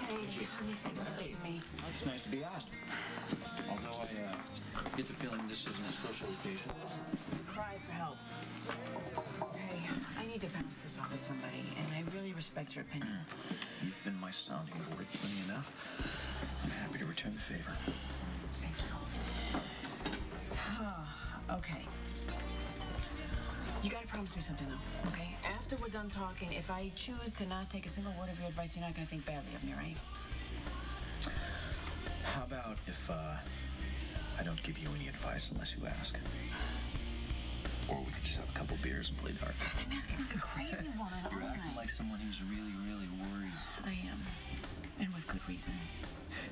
Hey, honey, thanks for waiting me. It's nice to be asked. Although I get the feeling this isn't a social occasion. This is a cry for help. Hey, I need to bounce this off of somebody, and I really respect your opinion. You've been my sounding board plenty enough. I'm happy to return the favor. Thank you. Okay. You gotta promise me something, though, okay? After we're done talking, if I choose to not take a single word of your advice, you're not gonna think badly of me, right? How about if I don't give you any advice unless you ask? Or we could just have a couple beers and play darts. I'm acting like a crazy woman all You're acting night. like someone who's really, really worried. I am, and with good reason.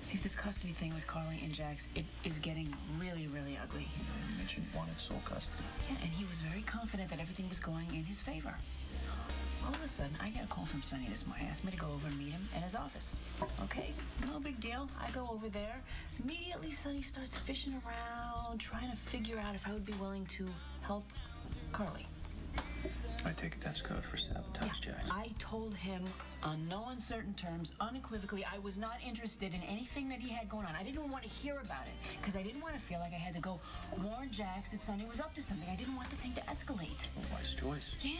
See, this custody thing with Carly and Jax, it is getting really, really ugly. You mentioned wanted sole custody. Yeah, and he was very confident that everything was going in his favor. All of a sudden, I get a call from Sonny this morning. Asked me to go over and meet him in his office. Okay, no big deal. I go over there. Immediately, Sonny starts fishing around, trying to figure out if I would be willing to help Carly. I take it that's code for sabotage, Jax. I told him on no uncertain terms, unequivocally, I was not interested in anything that he had going on. I didn't want to hear about it because I didn't want to feel like I had to go warn Jax that Sonny was up to something. I didn't want the thing to escalate. A wise choice. Yeah.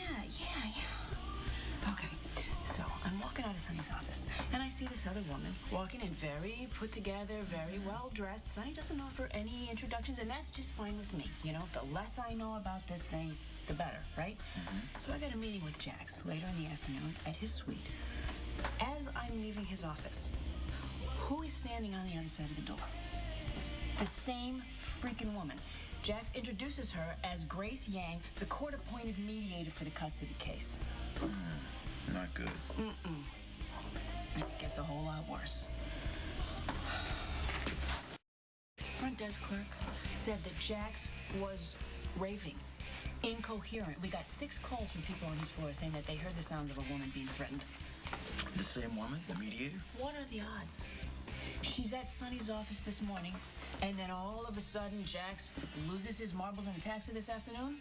Okay, so I'm walking out of Sonny's office, and I see this other woman walking in very put together, very well dressed. Sonny doesn't offer any introductions, and that's just fine with me. You know, the less I know about this thing, the better, right? So I got a meeting with Jax later in the afternoon at his suite. As I'm leaving his office, who is standing on the other side of the door? The same freaking woman. Jax introduces her as Grace Yang, the court-appointed mediator for the custody case. Not good. It gets a whole lot worse. Front desk clerk said that Jax was raving, incoherent. We got 6 calls from people on his floor saying that they heard the sounds of a woman being threatened. The same woman, the mediator? What are the odds? She's at Sonny's office this morning, and then all of a sudden, Jax loses his marbles in a taxi this afternoon?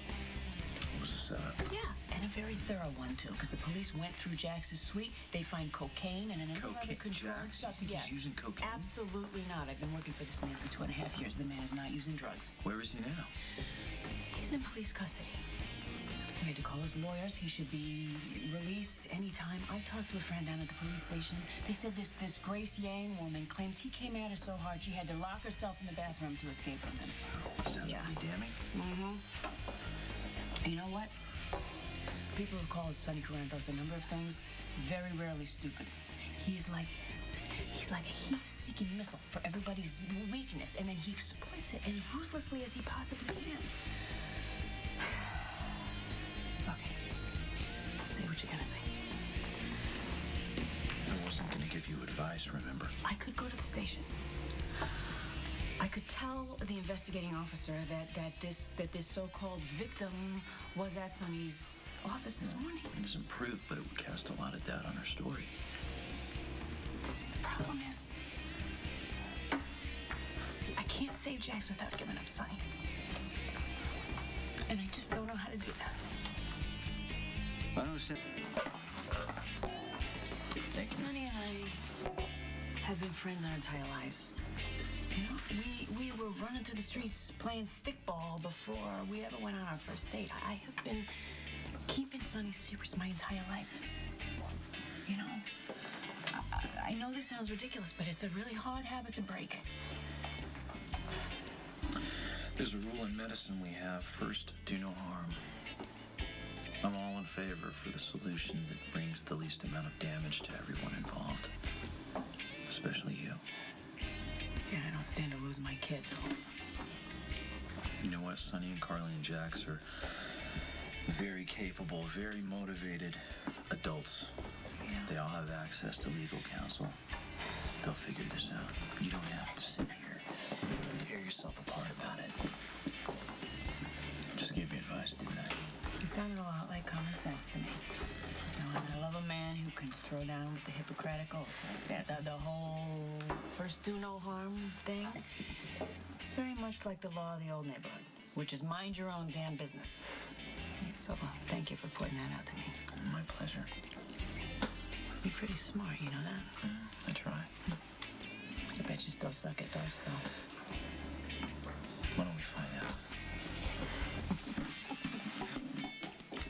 It was a setup. Yeah, and a very thorough one, too, because the police went through Jax's suite. They find cocaine and a number of other controlled Jax? substances. You think Yes. he's using cocaine? Absolutely not. I've been working for this man for 2.5 years. The man is not using drugs. Where is he now? He's in police custody. I had to call his lawyers. He should be released anytime. I talked to a friend down at the police station. They said this Grace Yang woman claims he came at her so hard she had to lock herself in the bathroom to escape from him. Sounds pretty damning. You know what? People have called Sonny Coranthos a number of things, very rarely stupid. He's like a heat-seeking missile for everybody's weakness, and then he exploits it as ruthlessly as he possibly can. Okay. Say what you gotta say. I wasn't going to give you advice, remember? I could go to the station. I could tell the investigating officer that this so-called victim was at Sonny's office this morning. It isn't proof, but it would cast a lot of doubt on her story. See, the problem is, I can't save Jax without giving up Sonny. And I just don't know how to do that. I don't understand. Sonny and I have been friends our entire lives. You know, we were running through the streets playing stickball before we ever went on our first date. I have been keeping Sonny's secrets my entire life. You know, I know this sounds ridiculous, but it's a really hard habit to break. There's a rule in medicine we have: first, do no harm. I'm all in favor for the solution that brings the least amount of damage to everyone involved, especially you. Yeah, I don't stand to lose my kid, though. You know what? Sonny and Carly and Jax are very capable, very motivated adults. Yeah. They all have access to legal counsel. They'll figure this out. You don't have to sit here and tear yourself apart about it. I just gave you advice, didn't I? It sounded a lot like common sense to me. You know, and I love a man who can throw down with the Hippocratic Oath. The whole first do no harm thing. It's very much like the law of the old neighborhood, which is mind your own damn business. So thank you for pointing that out to me. My pleasure. You're pretty smart, you know that? I try. I bet you still suck at dogs, though.